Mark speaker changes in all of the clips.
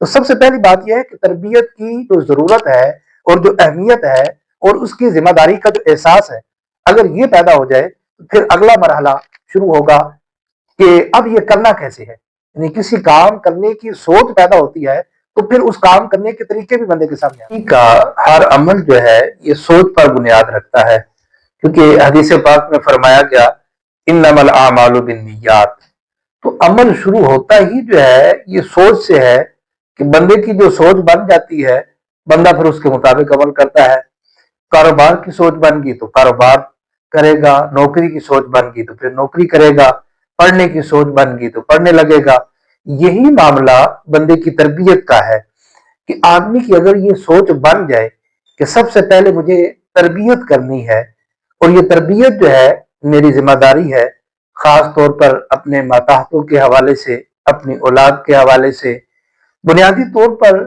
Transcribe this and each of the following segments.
Speaker 1: تو سب سے پہلی بات یہ ہے کہ تربیت کی جو ضرورت ہے اور جو اہمیت ہے اور اس کی ذمہ داری کا جو احساس ہے، اگر یہ پیدا ہو جائے تو پھر اگلا مرحلہ شروع ہوگا کہ اب یہ کرنا کیسے ہے۔ یعنی کسی کام کرنے کی سوچ پیدا ہوتی ہے تو پھر اس کام کرنے کے طریقے بھی بندے کے سامنے آتے ہیں۔ کا ہر عمل جو ہے یہ سوچ پر بنیاد رکھتا ہے، کیونکہ حدیث پاک میں فرمایا گیا انما الاعمال بالنیات۔ تو عمل شروع ہوتا ہی جو ہے یہ سوچ سے ہے کہ بندے کی جو سوچ بن جاتی ہے، بندہ پھر اس کے مطابق عمل کرتا ہے۔ کاروبار کی سوچ بن گئی تو کاروبار کرے گا، نوکری کی سوچ بن گئی تو پھر نوکری کرے گا، پڑھنے کی سوچ بن گئی تو پڑھنے لگے گا۔ یہی معاملہ بندے کی تربیت کا ہے کہ آدمی کی اگر یہ سوچ بن جائے کہ سب سے پہلے مجھے تربیت کرنی ہے، اور یہ تربیت جو ہے میری ذمہ داری ہے، خاص طور پر اپنے ماتحتوں کے حوالے سے، اپنی اولاد کے حوالے سے، بنیادی طور پر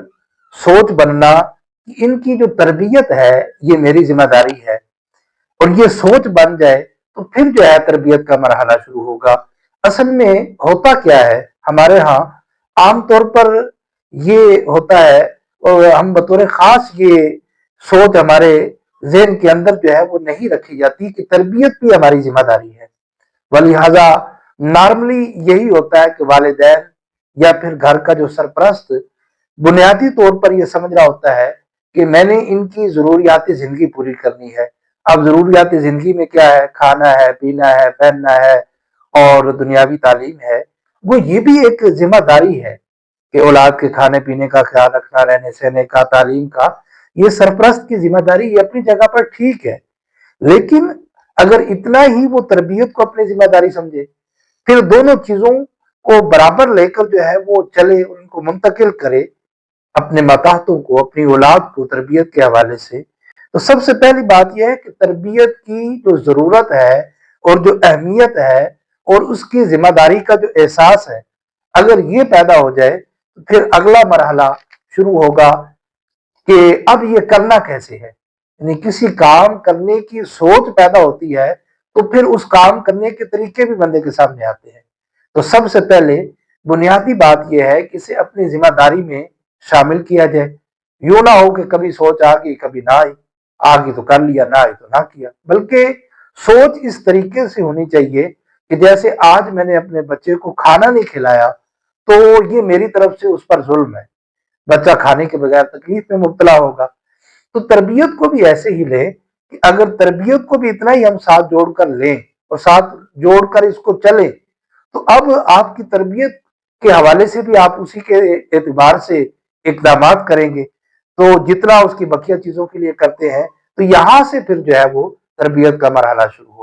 Speaker 1: سوچ بننا کہ ان کی جو تربیت ہے یہ میری ذمہ داری ہے، اور یہ سوچ بن جائے تو پھر جو ہے تربیت کا مرحلہ شروع ہوگا۔ اصل میں ہوتا کیا ہے ہمارے ہاں عام طور پر یہ ہوتا ہے، اور ہم بطور خاص یہ سوچ ہمارے ذہن کے اندر جو ہے وہ نہیں رکھی جاتی کہ تربیت بھی ہماری ذمہ داری ہے۔ ولہذا نارملی یہی ہوتا ہے کہ والدین یا پھر گھر کا جو سرپرست بنیادی طور پر یہ سمجھ رہا ہوتا ہے کہ میں نے ان کی ضروریات زندگی پوری کرنی ہے۔ اب ضروریات زندگی میں کیا ہے؟ کھانا ہے، پینا ہے، پہننا ہے اور دنیاوی تعلیم ہے۔ وہ یہ بھی ایک ذمہ داری ہے کہ اولاد کے کھانے پینے کا خیال رکھنا، رہنے سہنے کا، تعلیم کا، یہ سرپرست کی ذمہ داری یہ اپنی جگہ پر ٹھیک ہے۔ لیکن اگر اتنا ہی وہ تربیت کو اپنی ذمہ داری سمجھے، پھر دونوں چیزوں کو برابر لے کر جو ہے وہ چلے، ان کو منتقل کرے اپنے ماتحتوں کو، اپنی اولاد کو تربیت کے حوالے سے، تو سب سے پہلی بات یہ ہے کہ تربیت کی جو ضرورت ہے اور جو اہمیت ہے اور اس کی ذمہ داری کا جو احساس ہے، اگر یہ پیدا ہو جائے تو پھر اگلا مرحلہ شروع ہوگا کہ اب یہ کرنا کیسے ہے۔ یعنی کسی کام کرنے کی سوچ پیدا ہوتی ہے تو پھر اس کام کرنے کے طریقے بھی بندے کے سامنے آتے ہیں۔ تو سب سے پہلے بنیادی بات یہ ہے کہ اسے اپنی ذمہ داری میں شامل کیا جائے۔ یوں نہ ہو کہ کبھی سوچ آ گئی کبھی نہ آئی، آ گئی تو کر لیا، نہ آئی تو نہ کیا، بلکہ سوچ اس طریقے سے ہونی چاہیے کہ جیسے آج میں نے اپنے بچے کو کھانا نہیں کھلایا تو یہ میری طرف سے اس پر ظلم ہے، بچہ کھانے کے بغیر تکلیف میں مبتلا ہوگا۔ تو تربیت کو بھی ایسے ہی لیں کہ اگر تربیت کو بھی اتنا ہی ہم ساتھ جوڑ کر لیں اور ساتھ جوڑ کر اس کو چلیں، تو اب آپ کی تربیت کے حوالے سے بھی آپ اسی کے اعتبار سے اقدامات کریں گے۔ تو جتنا اس کی بقیہ چیزوں کے لیے کرتے ہیں تو یہاں سے پھر جو ہے وہ تربیت کا مرحلہ شروع ہو